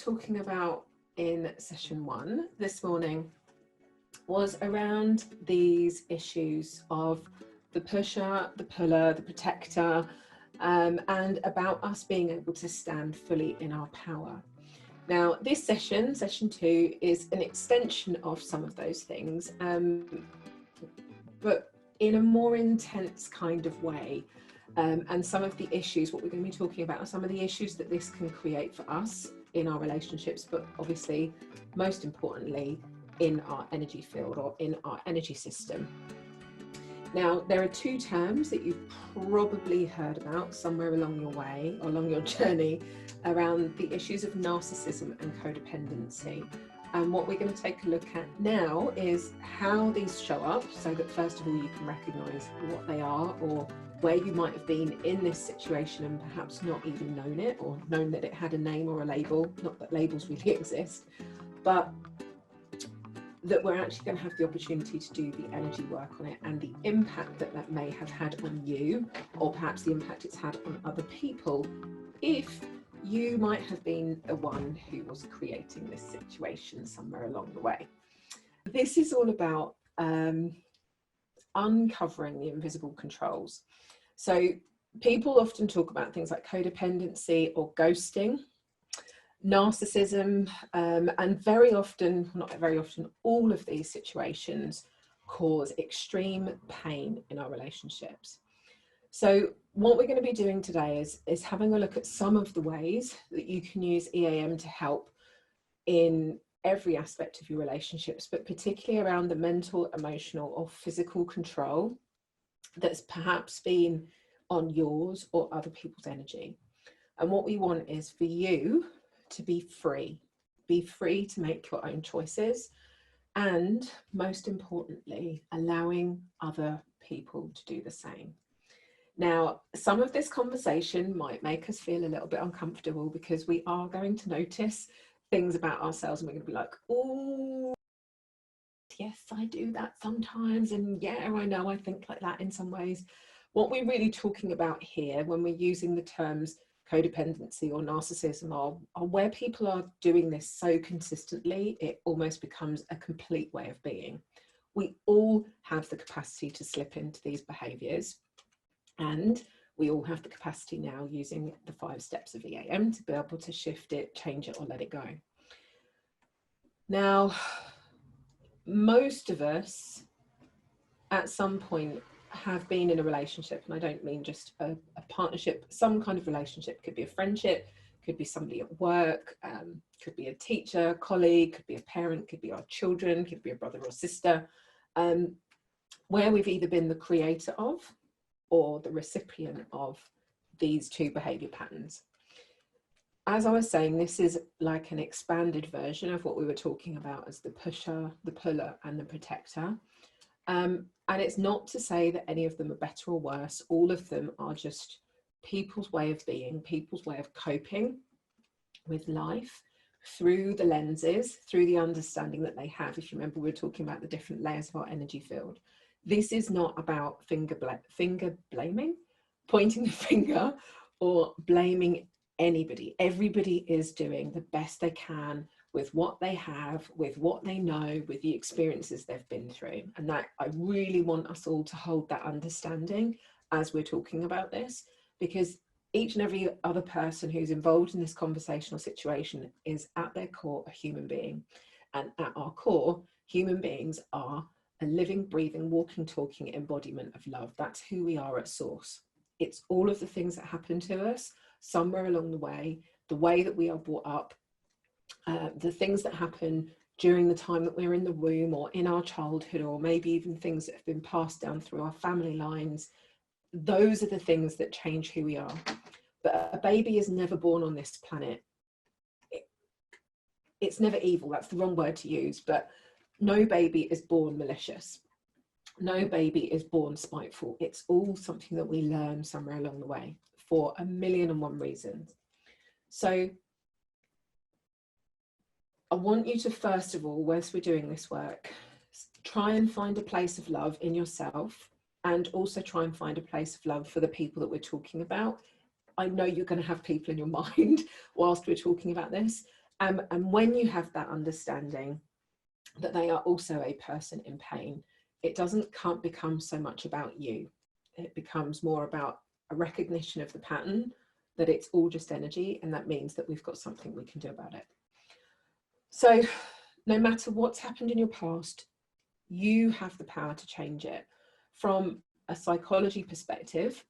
talking about in session 1 this morning was around these issues of the pusher, the puller, the protector, and about us being able to stand fully in our power. Now, this session, session 2, is an extension of some of those things, but in a more intense kind of way. And some of the issues, what we're going to be talking about, are some of the issues that this can create for us in our relationships, but obviously, most importantly, in our energy field or in our energy system. Now, there are 2 terms that you've probably heard about somewhere along your way, or along your journey, around the issues of narcissism and codependency. And what we're going to take a look at now is how these show up, so that first of all you can recognise what they are, or where you might have been in this situation and perhaps not even known it, or known that it had a name or a label. Not that labels really exist, but that we're actually going to have the opportunity to do the energy work on it, and the impact that that may have had on you, or perhaps the impact it's had on other people, if you might have been the one who was creating this situation somewhere along the way. This is all about uncovering the invisible controls. So people often talk about things like codependency or ghosting, narcissism, and very often, not very often, all of these situations cause extreme pain in our relationships. So what we're going to be doing today is having a look at some of the ways that you can use EAM to help in every aspect of your relationships, but particularly around the mental, emotional, or physical control that's perhaps been on yours or other people's energy. And what we want is for you to be free to make your own choices, and most importantly, allowing other people to do the same. Now, some of this conversation might make us feel a little bit uncomfortable, because we are going to notice things about ourselves and we're going to be like, oh, yes, I do that sometimes, and yeah, I know I think like that in some ways. What we're really talking about here when we're using the terms codependency or narcissism are where people are doing this so consistently, it almost becomes a complete way of being. We all have the capacity to slip into these behaviours, and we all have the capacity now, using the 5 steps of EAM, to be able to shift it, change it, or let it go. Now, most of us at some point have been in a relationship, and I don't mean just a partnership, some kind of relationship. Could be a friendship, could be somebody at work, could be a teacher, colleague, could be a parent, could be our children, could be a brother or sister, where we've either been the creator of or the recipient of these 2 behaviour patterns. As I was saying, this is like an expanded version of what we were talking about as the pusher, the puller, and the protector. And it's not to say that any of them are better or worse. All of them are just people's way of being, people's way of coping with life through the lenses, through the understanding that they have. If you remember, we were talking about the different layers of our energy field. This is not about finger blaming, pointing the finger, or blaming anybody. Everybody is doing the best they can with what they have, with what they know, with the experiences they've been through. And that, I really want us all to hold that understanding as we're talking about this, because each and every other person who's involved in this conversational situation is at their core a human being. And at our core, human beings are a living, breathing, walking, talking embodiment of love. That's who we are at source. It's all of the things that happen to us somewhere along the way that we are brought up, the things that happen during the time that we're in the womb or in our childhood, or maybe even things that have been passed down through our family lines. Those are the things that change who we are. But a baby is never born on this planet. It's never evil, that's the wrong word to use, but no baby is born malicious. No baby is born spiteful. It's all something that we learn somewhere along the way for 1,000,001 reasons. So I want you to, first of all, whilst we're doing this work, try and find a place of love in yourself, and also try and find a place of love for the people that we're talking about. I know you're going to have people in your mind whilst we're talking about this, And when you have that understanding that they are also a person in pain, it can't become so much about you. It becomes more about a recognition of the pattern, that it's all just energy, and that means that we've got something we can do about it. So no matter what's happened in your past, you have the power to change it. From a psychology perspective,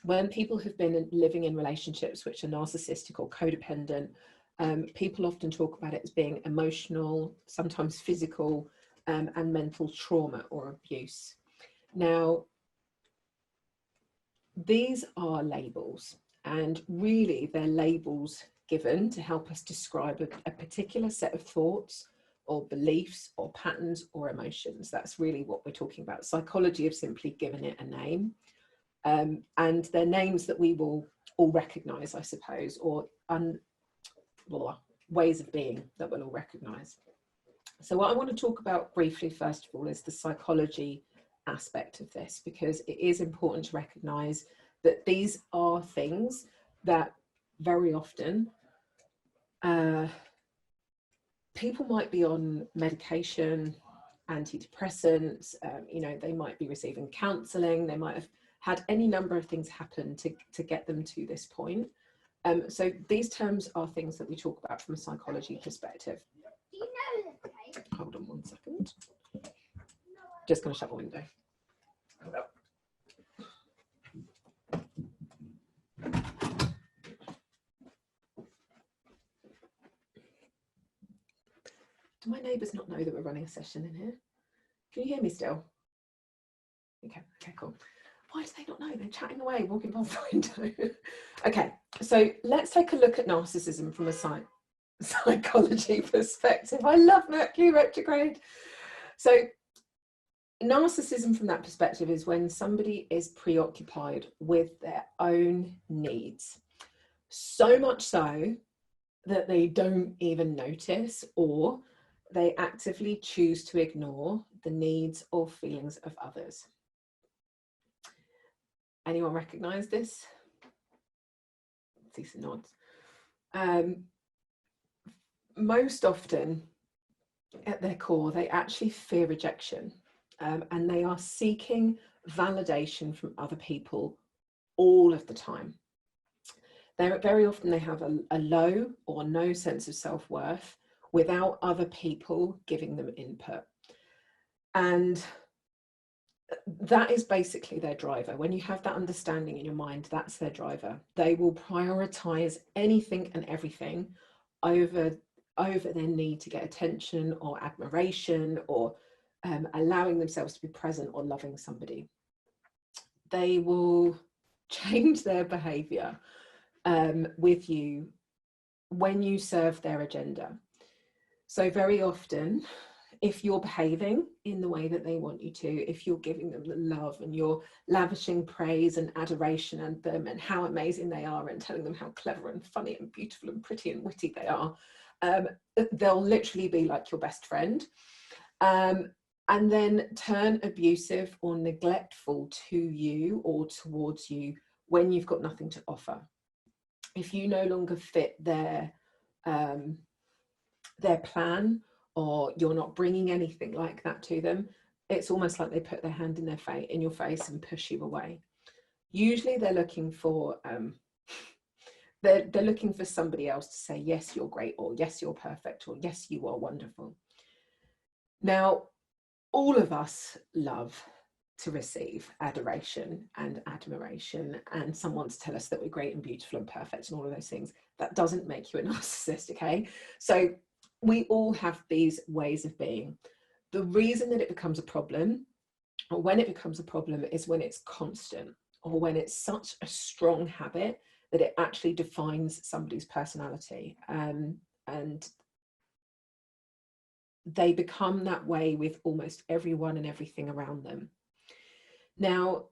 when people have been living in relationships which are narcissistic or codependent, people often talk about it as being emotional, sometimes physical, and mental trauma or abuse. Now, these are labels, and really they're labels given to help us describe a particular set of thoughts or beliefs or patterns or emotions. That's really what we're talking about. Psychology have simply given it a name, and they're names that we will all recognize, I suppose, or ways of being that we'll all recognize. So what I want to talk about briefly, first of all, is the psychology aspect of this, because it is important to recognize that these are things that very often people might be on medication, antidepressants, you know, they might be receiving counseling, they might have had any number of things happen to get them to this point. So these terms are things that we talk about from a psychology perspective. Do you know this, okay? Hold on one second. Just going to shut the window. Hold up. Do my neighbours not know that we're running a session in here? Can you hear me still? Okay, cool. Why do they not know? They're chatting away, walking past the window. Okay, so let's take a look at narcissism from a psychology perspective. I love Mercury retrograde. So narcissism from that perspective is when somebody is preoccupied with their own needs. So much so that they don't even notice, or they actively choose to ignore the needs or feelings of others. Anyone recognize this? See some nods. Most often, at their core, they actually fear rejection, and they are seeking validation from other people all of the time. Very often they have a low or no sense of self-worth without other people giving them input. And that is basically their driver. When you have that understanding in your mind, that's their driver. They will prioritize anything and everything over their need to get attention or admiration, or allowing themselves to be present or loving somebody. They will change their behavior with you when you serve their agenda. So very often, if you're behaving in the way that they want you to, if you're giving them the love and you're lavishing praise and adoration at them and how amazing they are, and telling them how clever and funny and beautiful and pretty and witty they are, they'll literally be like your best friend, and then turn abusive or neglectful to you or towards you when you've got nothing to offer. If you no longer fit their plan, or you're not bringing anything like that to them, it's almost like they put their hand in your face and push you away. Usually they're looking for they're looking for somebody else to say, yes, you're great, or yes, you're perfect, or yes, you are wonderful. Now, all of us love to receive adoration and admiration, and someone to tell us that we're great and beautiful and perfect and all of those things. That doesn't make you a narcissist, okay? So we all have these ways of being. The reason that it becomes a problem, or when it becomes a problem, is when it's constant, or when it's such a strong habit that it actually defines somebody's personality, and they become that way with almost everyone and everything around them. Now,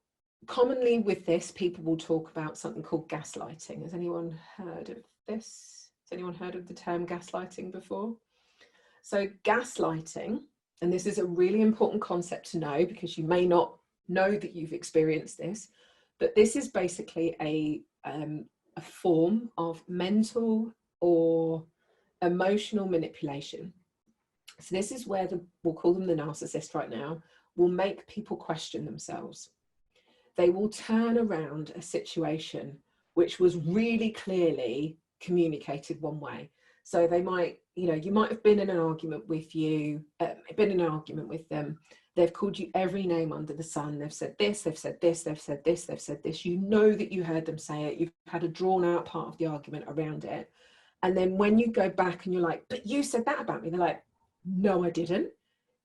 commonly with this, people will talk about something called gaslighting. Has anyone heard of this? Has anyone heard of the term gaslighting before? So gaslighting, and this is a really important concept to know because you may not know that you've experienced this, but this is basically a form of mental or emotional manipulation. So this is where we'll call them the narcissist right now, will make people question themselves. They will turn around a situation which was really clearly communicated one way. So they might, you might have been in an argument with them. They've called you every name under the sun. They've said this, they've said this, they've said this, they've said this. You know that you heard them say it. You've had a drawn out part of the argument around it. And then when you go back and you're like, but you said that about me. They're like, no, I didn't.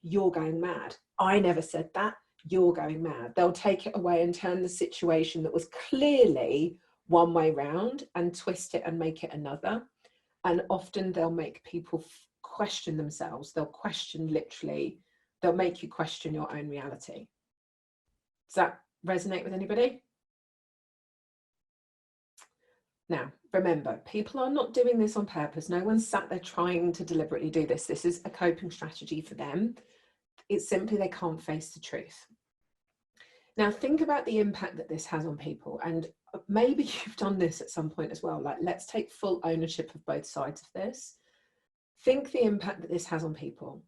You're going mad. I never said that. You're going mad. They'll take it away and turn the situation that was clearly one way round and twist it and make it another. And often they'll make people question themselves. They'll make you question your own reality. Does that resonate with anybody? Now, remember, people are not doing this on purpose. No one's sat there trying to deliberately do this. This is a coping strategy for them. It's simply they can't face the truth. Now, think about the impact that this has on people. And maybe you've done this at some point as well. Like, let's take full ownership of both sides of this. Think the impact that this has on people.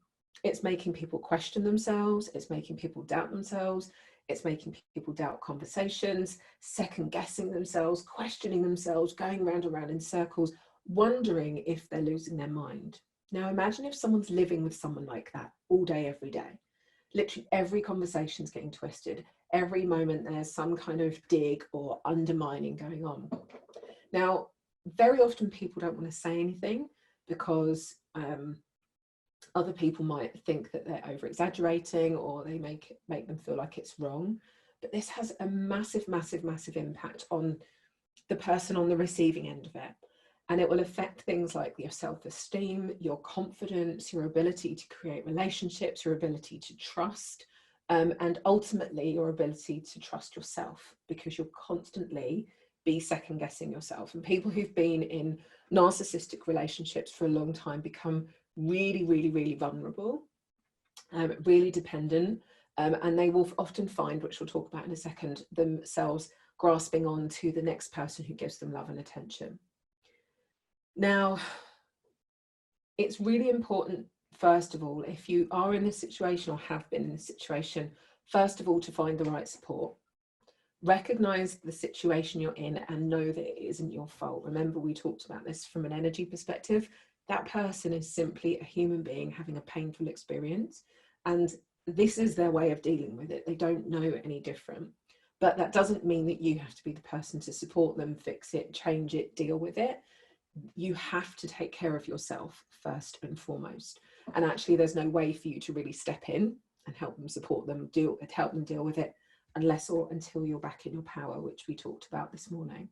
It's making people question themselves. It's making people doubt themselves. It's making people doubt conversations, second guessing themselves, questioning themselves, going round and round in circles, wondering if they're losing their mind. Now, imagine if someone's living with someone like that all day, every day. Literally every conversation's getting twisted. Every moment there's some kind of dig or undermining going on. Now, very often people don't want to say anything because other people might think that they're over exaggerating, or they make them feel like it's wrong. But this has a massive, massive, massive impact on the person on the receiving end of it. And it will affect things like your self-esteem, your confidence, your ability to create relationships, your ability to trust, and ultimately your ability to trust yourself, because you'll constantly be second guessing yourself. And people who've been in narcissistic relationships for a long time become really, really, really vulnerable, really dependent, and they will often find, which we'll talk about in a second, themselves grasping on to the next person who gives them love and attention. Now, it's really important, first of all, if you are in this situation or have been in this situation, first of all, to find the right support. Recognize the situation you're in and know that it isn't your fault. Remember, we talked about this from an energy perspective. That person is simply a human being having a painful experience, and this is their way of dealing with it. They don't know any different. But that doesn't mean that you have to be the person to support them, fix it, change it, deal with it. You have to take care of yourself first and foremost. And actually, there's no way for you to really step in and help them, support them, help them deal with it, unless or until you're back in your power, which we talked about this morning.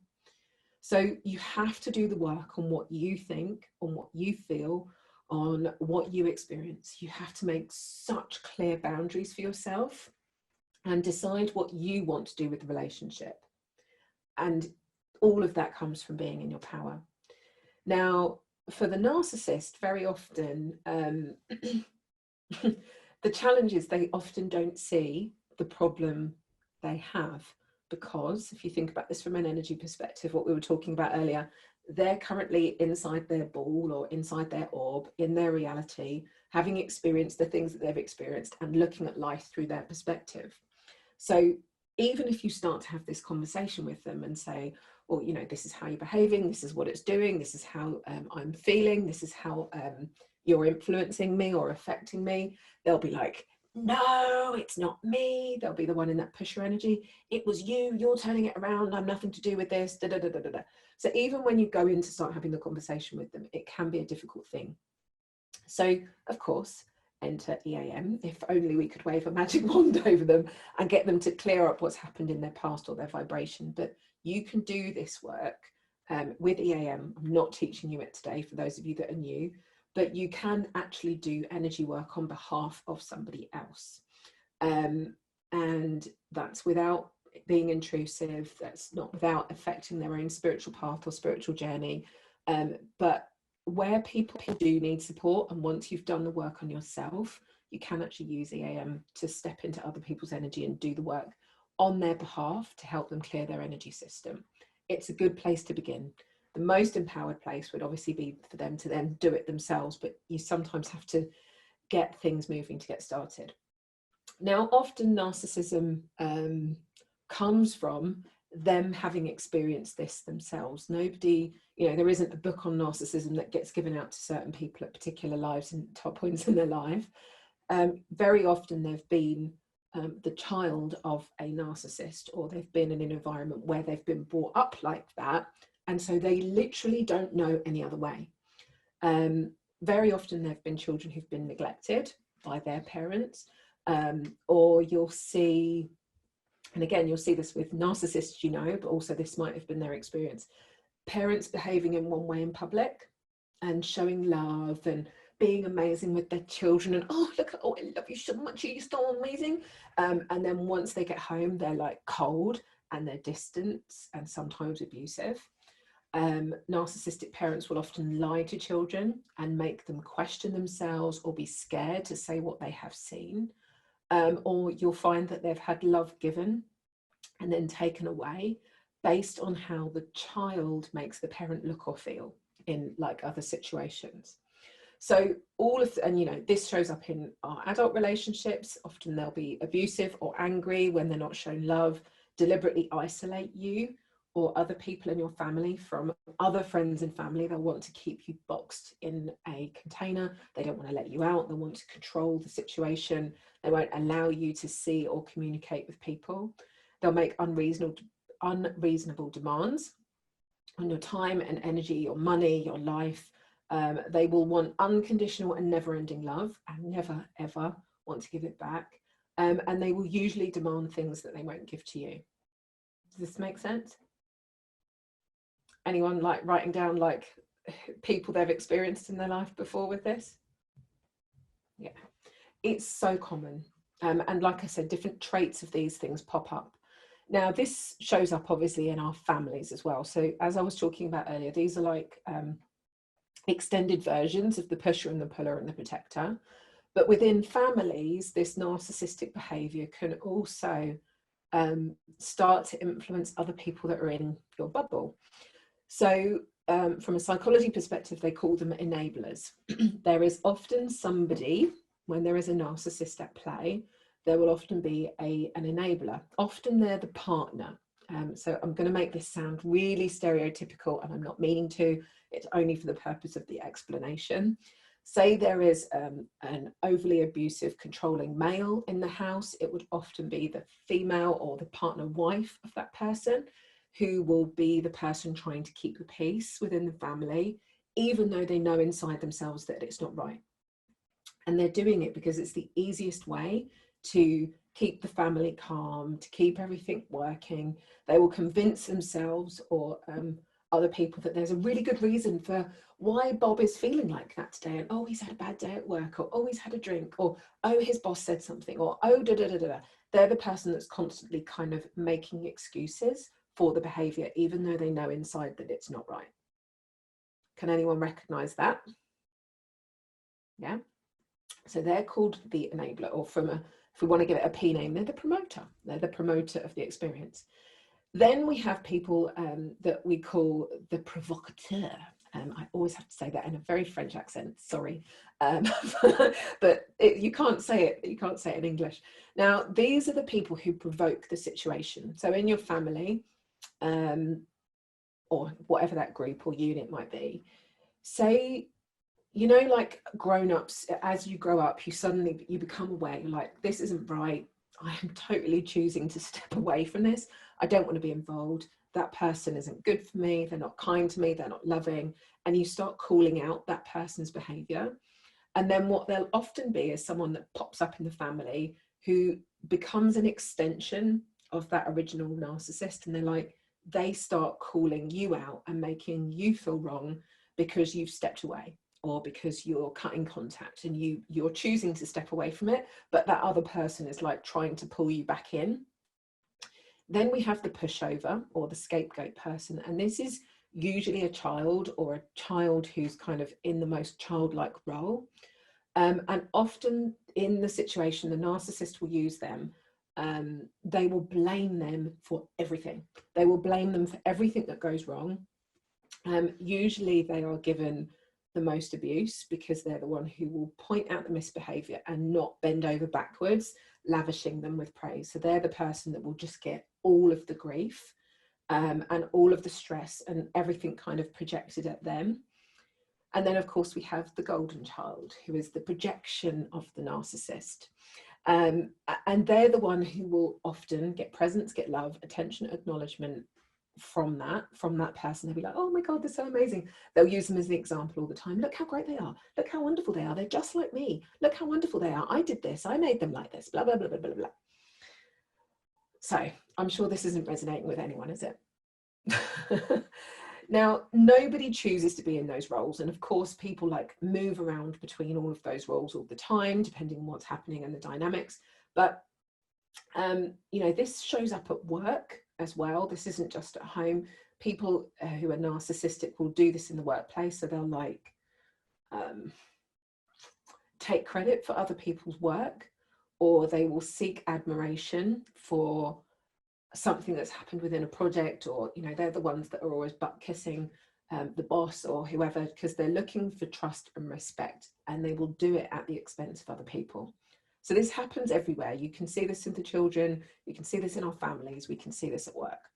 So you have to do the work on what you think, on what you feel, on what you experience. You have to make such clear boundaries for yourself and decide what you want to do with the relationship. And all of that comes from being in your power. Now, for the narcissist, very often, the challenge is they often don't see the problem they have, because if you think about this from an energy perspective, what we were talking about earlier, they're currently inside their ball or inside their orb, in their reality, having experienced the things that they've experienced and looking at life through their perspective. So even if you start to have this conversation with them and say, well, this is how you're behaving, this is what it's doing, this is how I'm feeling, this is how you're influencing me or affecting me, they'll be like, no, it's not me. They'll be the one in that pusher energy. It was you, you're turning it around, I'm nothing to do with this, da, da, da, da, da. So even when you go in to start having the conversation with them, it can be a difficult thing. So of course, enter EAM. If only we could wave a magic wand over them and get them to clear up what's happened in their past or their vibration. But you can do this work with EAM. I'm not teaching you it today for those of you that are new, but you can actually do energy work on behalf of somebody else. And that's without being intrusive, that's not without affecting their own spiritual path or spiritual journey. But where people do need support, and once you've done the work on yourself, you can actually use EAM to step into other people's energy and do the work on their behalf to help them clear their energy system. It's a good place to begin. The most empowered place would obviously be for them to then do it themselves, but you sometimes have to get things moving to get started. Now, often narcissism comes from them having experienced this themselves. Nobody, there isn't a book on narcissism that gets given out to certain people at particular lives and top points in their life. Very often they've been the child of a narcissist, or they've been in an environment where they've been brought up like that, and so they literally don't know any other way. Very often there have been children who've been neglected by their parents, or you'll see, and again, you'll see this with narcissists, but also this might have been their experience, parents behaving in one way in public and showing love and being amazing with their children, and look, I love you so much, you're so amazing, and then once they get home, they're like cold and they're distant and sometimes abusive. Narcissistic parents will often lie to children and make them question themselves or be scared to say what they have seen, or you'll find that they've had love given and then taken away based on how the child makes the parent look or feel in like other situations. So this shows up in our adult relationships. Often they'll be abusive or angry when they're not shown love, deliberately isolate you or other people in your family from other friends and family. They'll want to keep you boxed in a container. They don't want to let you out. They want to control the situation. They won't allow you to see or communicate with people. They'll make unreasonable demands on your time and energy, your money, your life. They will want unconditional and never-ending love and never, ever want to give it back. And they will usually demand things that they won't give to you. Does this make sense? Anyone like writing down like people they've experienced in their life before with this? Yeah, it's so common. And like I said, different traits of these things pop up. Now, this shows up obviously in our families as well. So as I was talking about earlier, these are like extended versions of the pusher and the puller and the protector. But within families, this narcissistic behavior can also start to influence other people that are in your bubble. So from a psychology perspective, they call them enablers. There is often somebody, when there is a narcissist at play, there will often be an enabler. Often they're the partner. So I'm going to make this sound really stereotypical, and I'm not meaning to. It's only for the purpose of the explanation. Say there is an overly abusive, controlling male in the house. It would often be the female or the partner wife of that person who will be the person trying to keep the peace within the family, even though they know inside themselves that it's not right. And they're doing it because it's the easiest way to keep the family calm, to keep everything working. They will convince themselves or other people that there's a really good reason for why Bob is feeling like that today, and he's had a bad day at work, or he's had a drink, or his boss said something, or da da da da. They're the person that's constantly kind of making excuses for the behavior, even though they know inside that it's not right. Can anyone recognize that? Yeah. So they're called the enabler, or if we want to give it a P name, they're the promoter. They're the promoter of the experience. Then we have people that we call the provocateur. I always have to say that in a very French accent, sorry. But you can't say it. You can't say it in English. Now, these are the people who provoke the situation. So in your family, or whatever that group or unit might be, say, like grown-ups, as you grow up, you become aware, you're like, this isn't right. I am totally choosing to step away from this. I don't want to be involved. That person isn't good for me. They're not kind to me. They're not loving. And you start calling out that person's behavior. And then what they'll often be is someone that pops up in the family who becomes an extension of that original narcissist. And they start calling you out and making you feel wrong because you've stepped away, or because you're cutting contact and you're choosing to step away from it, but that other person is like trying to pull you back in. Then we have the pushover, or the scapegoat person, and this is usually a child, or a child who's kind of in the most childlike role. And often in the situation, the narcissist will use them. They will blame them for everything. They will blame them for everything that goes wrong. Usually they are given the most abuse because they're the one who will point out the misbehavior and not bend over backwards, lavishing them with praise. So they're the person that will just get all of the grief and all of the stress and everything kind of projected at them. And then, of course, we have the golden child, who is the projection of the narcissist. And they're the one who will often get presents, get love, attention, acknowledgement from that person. They'll be like, oh my God, they're so amazing. They'll use them as the example all the time. Look how great they are. Look how wonderful they are. They're just like me. Look how wonderful they are. I did this. I made them like this. Blah, blah, blah, blah, blah, blah. So I'm sure this isn't resonating with anyone, is it? Now, nobody chooses to be in those roles. And of course, people like move around between all of those roles all the time, depending on what's happening and the dynamics. But, you know, this shows up at work as well. This isn't just at home. People who are narcissistic will do this in the workplace. So they'll like take credit for other people's work, or they will seek admiration for something that's happened within a project, or, you know, they're the ones that are always butt kissing the boss or whoever, because they're looking for trust and respect, and they will do it at the expense of other people. So this happens everywhere. You can see this in the children, you can see this in our families, we can see this at work.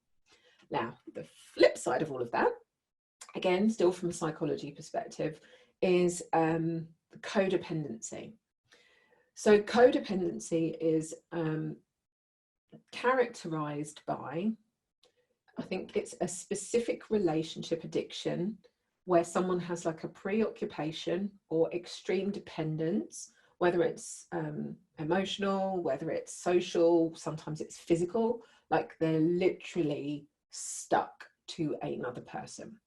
Now, the flip side of all of that, again, still from a psychology perspective, is codependency. So codependency is characterized by, I think it's a specific relationship addiction where someone has like a preoccupation or extreme dependence, whether it's emotional, whether it's social, sometimes it's physical, like they're literally stuck to another person.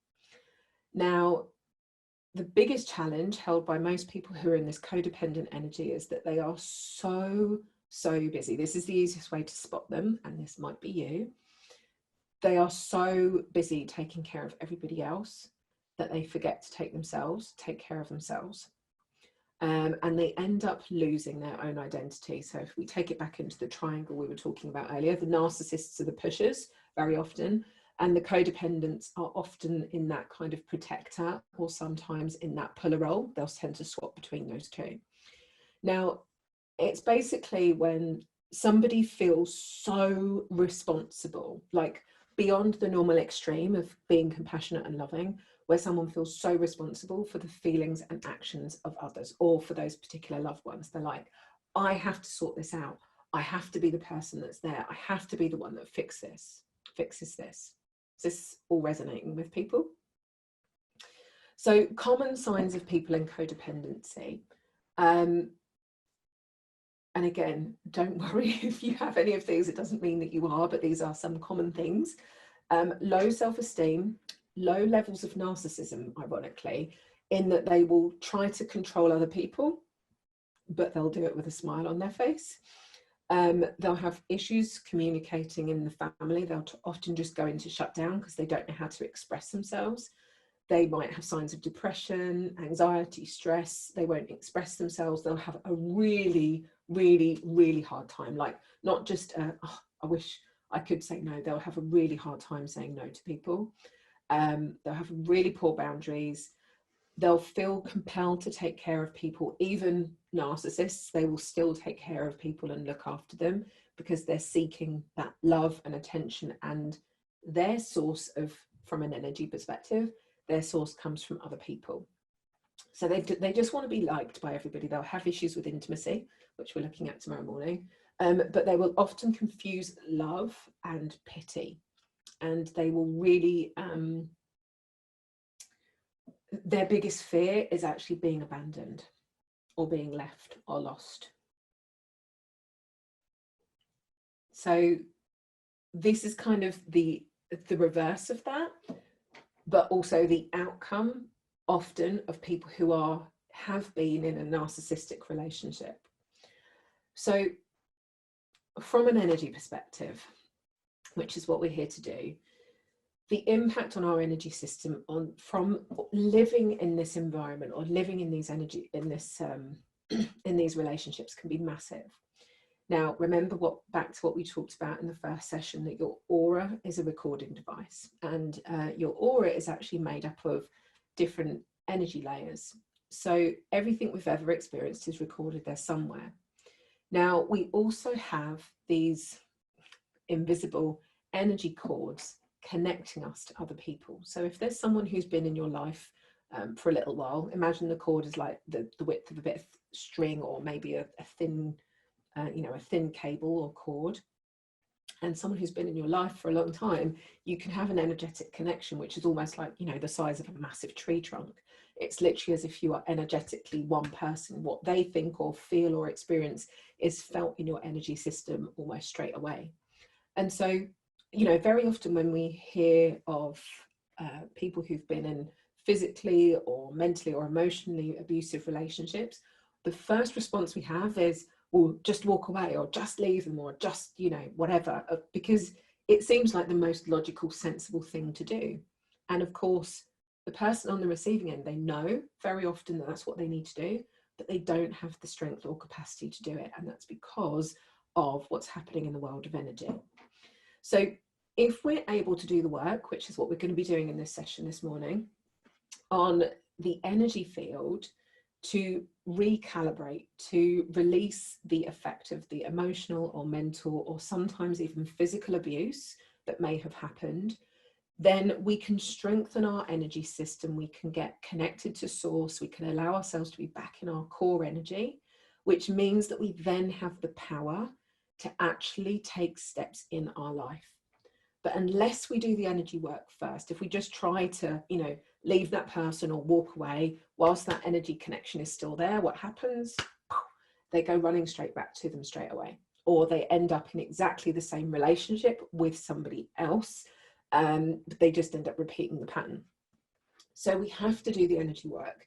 Now, the biggest challenge held by most people who are in this codependent energy is that they are so busy. This is the easiest way to spot them, and this might be you. They are so busy taking care of everybody else that they forget to take care of themselves. And they end up losing their own identity. So if we take it back into the triangle we were talking about earlier, the narcissists are the pushers very often, and the codependents are often in that kind of protector, or sometimes in that puller role. They'll tend to swap between those two. Now, it's basically when somebody feels so responsible, like beyond the normal extreme of being compassionate and loving, where someone feels so responsible for the feelings and actions of others, or for those particular loved ones. They're like, I have to sort this out. I have to be the person that's there. I have to be the one that fixes this. Is this all resonating with people? So common signs of people in codependency. And again, don't worry if you have any of these, it doesn't mean that you are, but these are some common things. Low self-esteem, low levels of narcissism, ironically, in that they will try to control other people, but they'll do it with a smile on their face. They'll have issues communicating in the family. They'll often just go into shutdown because they don't know how to express themselves. They might have signs of depression, anxiety, stress. They won't express themselves. They'll have a really hard time. Like, not just, oh, I wish I could say no. They'll have a really hard time saying no to people. They'll have really poor boundaries. They'll feel compelled to take care of people. Even narcissists, they will still take care of people and look after them because they're seeking that love and attention, and their source of, from an energy perspective, their source comes from other people. So they just want to be liked by everybody. They'll have issues with intimacy, which we're looking at tomorrow morning, but they will often confuse love and pity, and they will really, their biggest fear is actually being abandoned or being left or lost. So this is kind of the reverse of that, but also the outcome often of people who have been in a narcissistic relationship. So from an energy perspective, which is what we're here to do, the impact on our energy system from living in this environment or living in these in these relationships can be massive. Now, remember back to what we talked about in the first session, that your aura is a recording device, and your aura is actually made up of different energy layers. So everything we've ever experienced is recorded there somewhere. Now, we also have these invisible energy cords connecting us to other people. So if there's someone who's been in your life for a little while, imagine the cord is like the width of a bit of string, or maybe a thin, a thin cable or cord. And someone who's been in your life for a long time, you can have an energetic connection, which is almost like, the size of a massive tree trunk. It's literally as if you are energetically one person. What they think or feel or experience is felt in your energy system almost straight away. And so, very often when we hear of people who've been in physically or mentally or emotionally abusive relationships, the first response we have is, well, just walk away, or just leave them, or just, whatever, because it seems like the most logical, sensible thing to do. And of course, the person on the receiving end, they know very often that that's what they need to do, but they don't have the strength or capacity to do it. And that's because of what's happening in the world of energy. So if we're able to do the work, which is what we're going to be doing in this session this morning, on the energy field, to recalibrate, to release the effect of the emotional or mental or sometimes even physical abuse that may have happened, then we can strengthen our energy system, we can get connected to source, we can allow ourselves to be back in our core energy, which means that we then have the power to actually take steps in our life. But unless we do the energy work first, if we just try to, leave that person or walk away whilst that energy connection is still there, what happens? They go running straight back to them straight away, or they end up in exactly the same relationship with somebody else, but they just end up repeating the pattern. So we have to do the energy work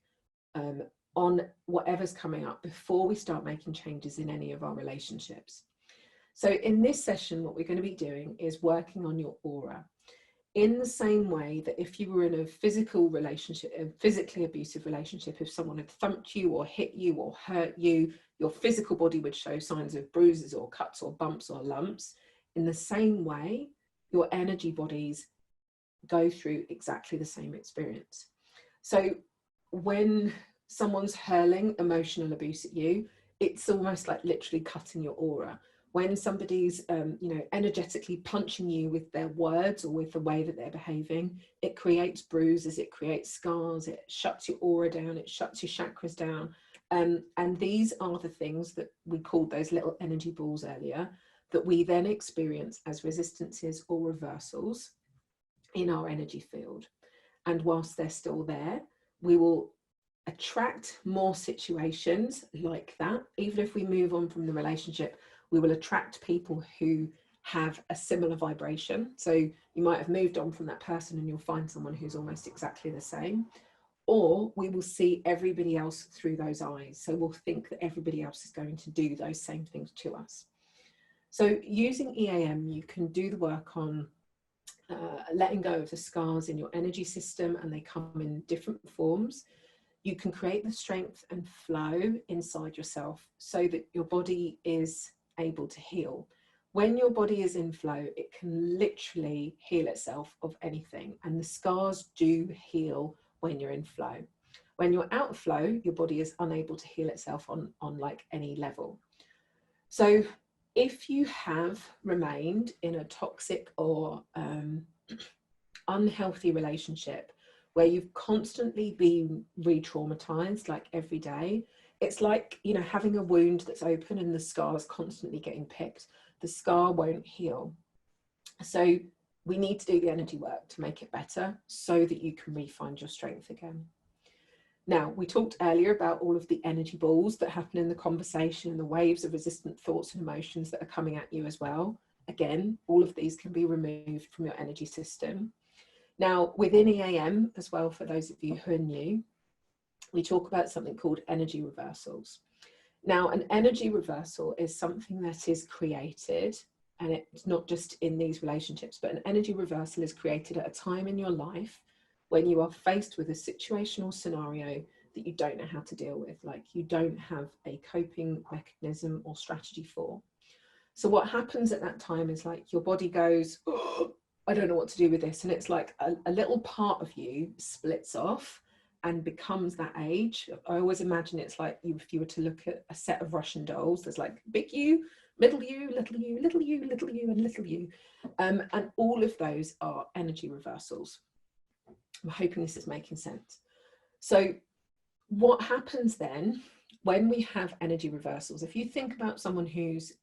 on whatever's coming up before we start making changes in any of our relationships. So in this session, what we're going to be doing is working on your aura, in the same way that if you were in a physical relationship, a physically abusive relationship, if someone had thumped you or hit you or hurt you, your physical body would show signs of bruises or cuts or bumps or lumps. In the same way, your energy bodies go through exactly the same experience. So when someone's hurling emotional abuse at you, it's almost like literally cutting your aura. When somebody's, energetically punching you with their words or with the way that they're behaving, it creates bruises, it creates scars, it shuts your aura down, it shuts your chakras down. And these are the things that we called those little energy balls earlier, that we then experience as resistances or reversals in our energy field. And whilst they're still there, we will attract more situations like that. Even if we move on from the relationship, we will attract people who have a similar vibration. So you might have moved on from that person and you'll find someone who's almost exactly the same. Or we will see everybody else through those eyes. So we'll think that everybody else is going to do those same things to us. So using EAM, you can do the work on letting go of the scars in your energy system, and they come in different forms. You can create the strength and flow inside yourself so that your body is able to heal. When your body is in flow, it can literally heal itself of anything, and the scars do heal when you're in flow. When you're out of flow, your body is unable to heal itself on like any level. So if you have remained in a toxic or unhealthy relationship where you've constantly been re-traumatized, like every day, it's like, having a wound that's open and the scar's constantly getting picked. The scar won't heal. So we need to do the energy work to make it better so that you can re-find your strength again. Now, we talked earlier about all of the energy balls that happen in the conversation, the waves of resistant thoughts and emotions that are coming at you as well. Again, all of these can be removed from your energy system. Now, within EAM as well, for those of you who are new, we talk about something called energy reversals. Now, an energy reversal is something that is created, and it's not just in these relationships, but an energy reversal is created at a time in your life when you are faced with a situational scenario that you don't know how to deal with, like you don't have a coping mechanism or strategy for. So what happens at that time is like your body goes, oh, I don't know what to do with this. And it's like a little part of you splits off and becomes that age. I always imagine it's like if you were to look at a set of Russian dolls, there's like big you, middle you, little you, little you, little you, and little you. And all of those are energy reversals. I'm hoping this is making sense. So what happens then when we have energy reversals, if you think about someone who's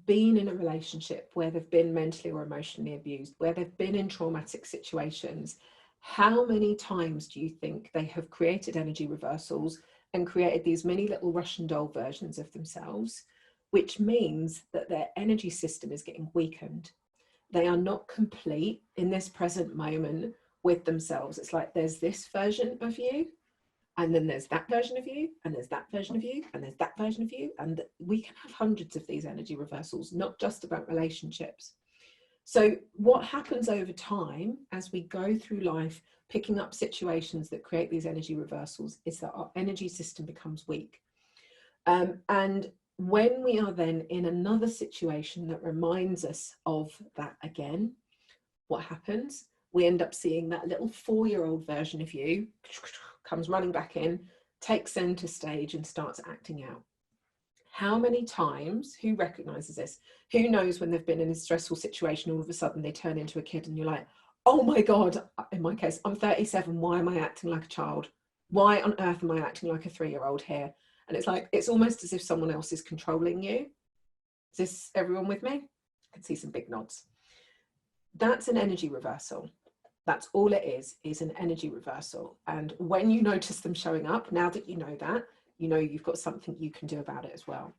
been in a relationship where they've been mentally or emotionally abused, where they've been in traumatic situations, how many times do you think they have created energy reversals and created these mini little Russian doll versions of themselves, which means that their energy system is getting weakened. They are not complete in this present moment with themselves. It's like there's this version of you, and then there's that version of you, and there's that version of you, and there's that version of you. And we can have hundreds of these energy reversals, not just about relationships. So what happens over time as we go through life, picking up situations that create these energy reversals, is that our energy system becomes weak. And when we are then in another situation that reminds us of that again, what happens? We end up seeing that little 4-year-old version of you comes running back in, takes center stage and starts acting out. How many times, who recognizes this? Who knows when they've been in a stressful situation, all of a sudden they turn into a kid and you're like, oh my God, in my case, I'm 37. Why am I acting like a child? Why on earth am I acting like a 3-year-old here? And it's like, it's almost as if someone else is controlling you. Is this everyone with me? I can see some big nods. That's an energy reversal. That's all it is an energy reversal. And when you notice them showing up, now that you know that, you know you've got something you can do about it as well.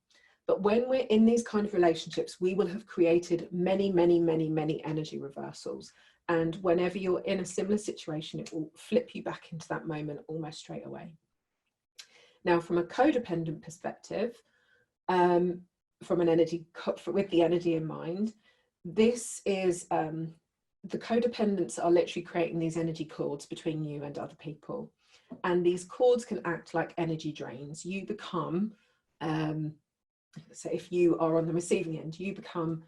But when we're in these kind of relationships, we will have created many, many, many, many energy reversals. And whenever you're in a similar situation, it will flip you back into that moment almost straight away. Now, from a codependent perspective, from an energy, with the energy in mind, this is, the codependents are literally creating these energy cords between you and other people. And these cords can act like energy drains. You become, so if you are on the receiving end, you become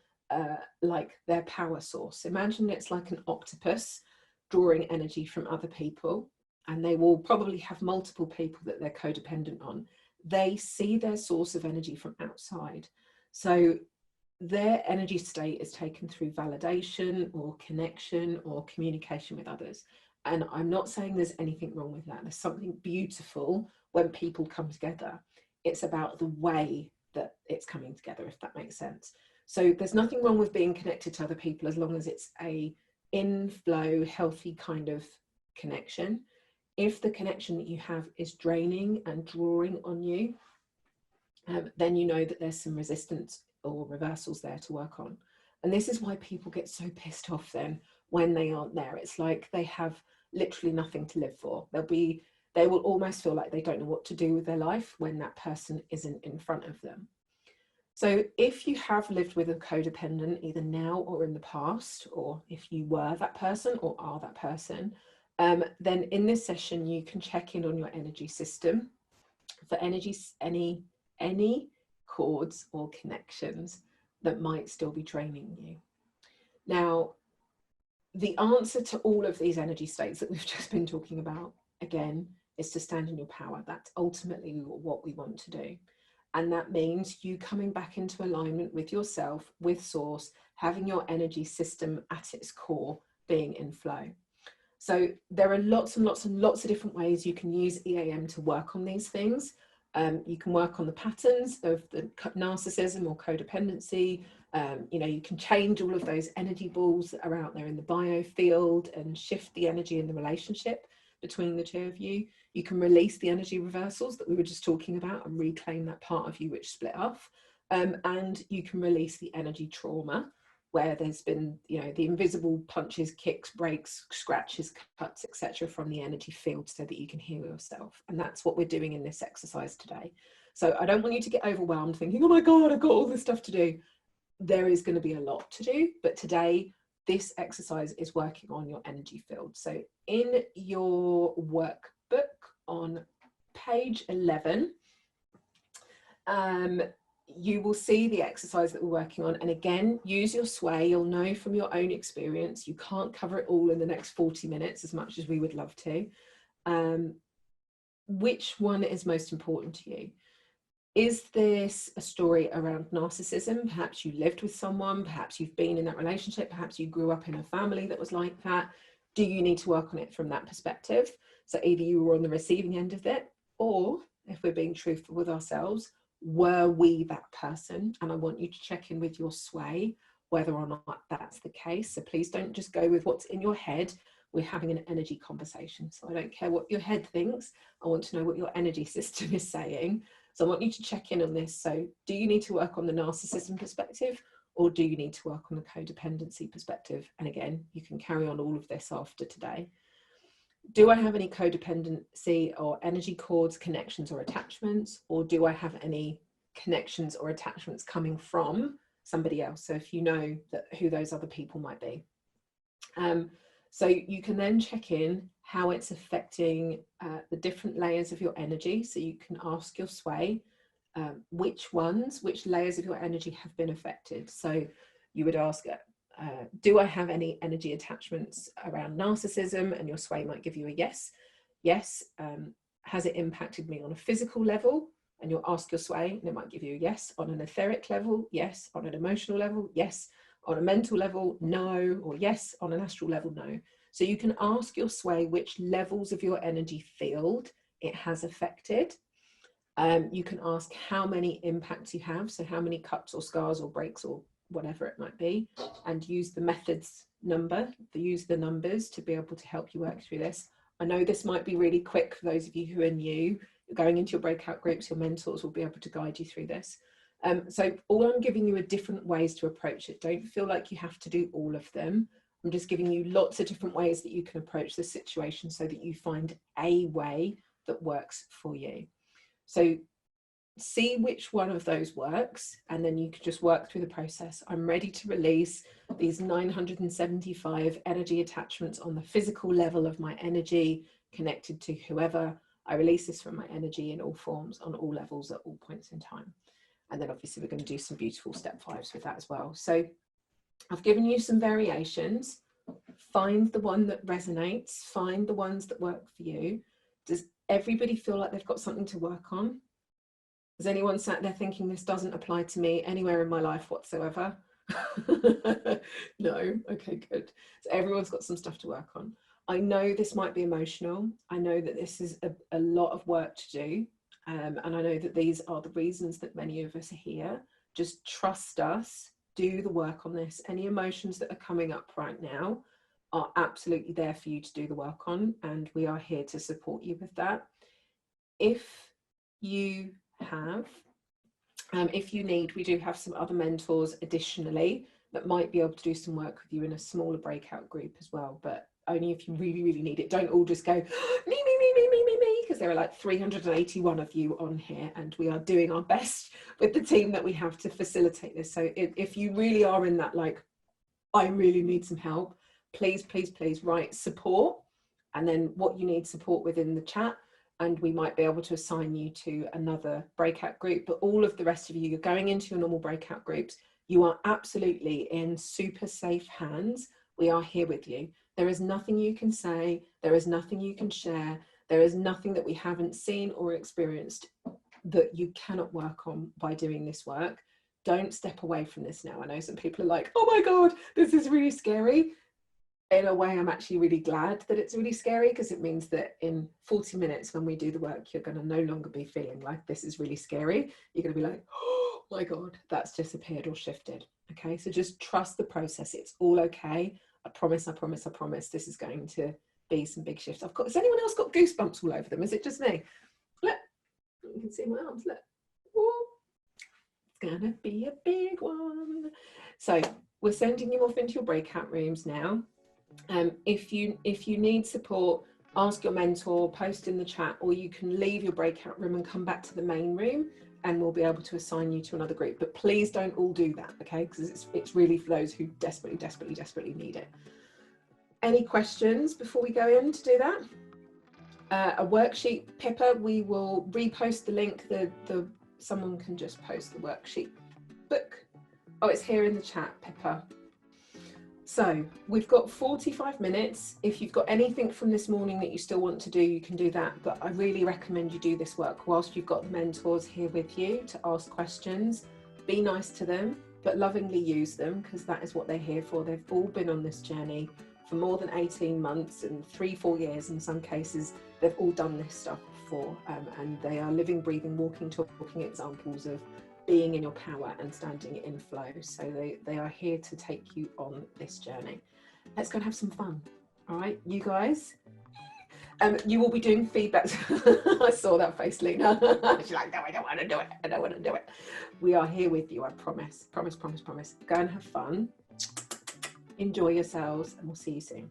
like their power source. Imagine it's like an octopus drawing energy from other people, and they will probably have multiple people that they're codependent on. They see their source of energy from outside. So their energy state is taken through validation or connection or communication with others. And I'm not saying there's anything wrong with that. There's something beautiful when people come together. It's about the way that it's coming together, if that makes sense. So there's nothing wrong with being connected to other people as long as it's a inflow, healthy kind of connection. If the connection that you have is draining and drawing on you, then you know that there's some resistance or reversals there to work on. And this is why people get so pissed off then when they aren't there. It's like they have literally nothing to live for. They will almost feel like they don't know what to do with their life when that person isn't in front of them. So if you have lived with a codependent, either now or in the past, or if you were that person or are that person, then in this session you can check in on your energy system for any cords or connections that might still be draining you. Now, the answer to all of these energy states that we've just been talking about, again, is to stand in your power. That's ultimately what we want to do. And that means you coming back into alignment with yourself, with source, having your energy system at its core being in flow. So there are lots and lots and lots of different ways you can use EAM to work on these things. You can work on the patterns of the narcissism or codependency. You can change all of those energy balls that are out there in the biofield and shift the energy in the relationship between the two of you. You can release the energy reversals that we were just talking about and reclaim that part of you which split off. And you can release the energy trauma where there's been, the invisible punches, kicks, breaks, scratches, cuts, etc. from the energy field so that you can heal yourself. And that's what we're doing in this exercise today. So I don't want you to get overwhelmed thinking, oh my God, I've got all this stuff to do. There is going to be a lot to do, but today this exercise is working on your energy field. So in your workbook on page 11, you will see the exercise that we're working on. And again, use your sway. You'll know from your own experience, you can't cover it all in the next 40 minutes as much as we would love to. Which one is most important to you? Is this a story around narcissism? Perhaps you lived with someone, perhaps you've been in that relationship, perhaps you grew up in a family that was like that. Do you need to work on it from that perspective? So either you were on the receiving end of it, or if we're being truthful with ourselves, were we that person? And I want you to check in with your sway, whether or not that's the case. So please don't just go with what's in your head. We're having an energy conversation. So I don't care what your head thinks. I want to know what your energy system is saying. So I want you to check in on this. So do you need to work on the narcissism perspective, or do you need to work on the codependency perspective? And again, you can carry on all of this after today. Do I have any codependency or energy cords, connections or attachments? Or do I have any connections or attachments coming from somebody else? So if you know that who those other people might be. So you can then check in how it's affecting the different layers of your energy. So you can ask your sway, which layers of your energy have been affected. So you would ask, do I have any energy attachments around narcissism? And your sway might give you a yes. Yes. Has it impacted me on a physical level? And you'll ask your sway, and it might give you a yes. On an etheric level, yes. On an emotional level, yes. On a mental level, no. Or yes. On an astral level, no. So you can ask your sway which levels of your energy field it has affected. You can ask how many impacts you have, so how many cuts or scars or breaks or whatever it might be, and use the methods use the numbers to be able to help you work through this. I know this might be really quick for those of you who are new. Going into your breakout groups, your mentors will be able to guide you through this. So all I'm giving you are different ways to approach it. Don't feel like you have to do all of them. I'm just giving you lots of different ways that you can approach the situation so that you find a way that works for you. So see which one of those works, and then you can just work through the process. I'm ready to release these 975 energy attachments on the physical level of my energy connected to whoever. I release this from my energy in all forms, on all levels, at all points in time. And then obviously we're going to do some beautiful step 5s with that as well. So I've given you some variations. Find the one that resonates, find the ones that work for you. Does everybody feel like they've got something to work on? Has anyone sat there thinking this doesn't apply to me anywhere in my life whatsoever? No? Okay, good. So everyone's got some stuff to work on. I know this might be emotional. I know that this is a lot of work to do. And I know that these are the reasons that many of us are here. Just trust us, do the work on this. Any emotions that are coming up right now are absolutely there for you to do the work on, and we are here to support you with that. If you have, if you need, we do have some other mentors additionally that might be able to do some work with you in a smaller breakout group as well, but only if you really, really need it. Don't all just go, me, because there are like 381 of you on here, and we are doing our best with the team that we have to facilitate this. So if you really are in that, like, I really need some help, please, please, please write support, and then what you need support with in the chat, and we might be able to assign you to another breakout group. But all of the rest of you, you're going into your normal breakout groups. You are absolutely in super safe hands. We are here with you. There is nothing you can say. There is nothing you can share. There is nothing that we haven't seen or experienced that you cannot work on by doing this work. Don't step away from this now. I know some people are like, oh my God, this is really scary. In a way, I'm actually really glad that it's really scary, because it means that in 40 minutes when we do the work, you're going to no longer be feeling like this is really scary. You're going to be like, oh my God, that's disappeared or shifted. Okay, so just trust the process. It's all okay. I promise, I promise, I promise this is going to be some big shifts. I've got, has anyone else got goosebumps all over them? Is it just me? Look, you can see my arms, look. Ooh, it's gonna be a big one. So we're sending you off into your breakout rooms now. If you need support, ask your mentor, post in the chat, or you can leave your breakout room and come back to the main room, and we'll be able to assign you to another group. But please don't all do that, okay? Because it's really for those who desperately, desperately, desperately need it. Any questions before we go in to do that? A worksheet, Pippa, we will repost the link. The someone can just post the worksheet book. Oh, it's here in the chat, Pippa. So we've got 45 minutes. If you've got anything from this morning that you still want to do, you can do that. But I really recommend you do this work whilst you've got the mentors here with you to ask questions. Be nice to them, but lovingly use them, because that is what they're here for. They've all been on this journey for more than 18 months and 3-4 years in some cases. They've all done this stuff before, and they are living, breathing, walking, talking examples of being in your power and standing in flow. So they are here to take you on this journey. Let's go and have some fun. All right, you guys. You will be doing feedback. I saw that face, Lena. She's like, no, I don't want to do it. I don't want to do it. We are here with you, I promise. Promise, promise, promise. Go and have fun. Enjoy yourselves, and we'll see you soon.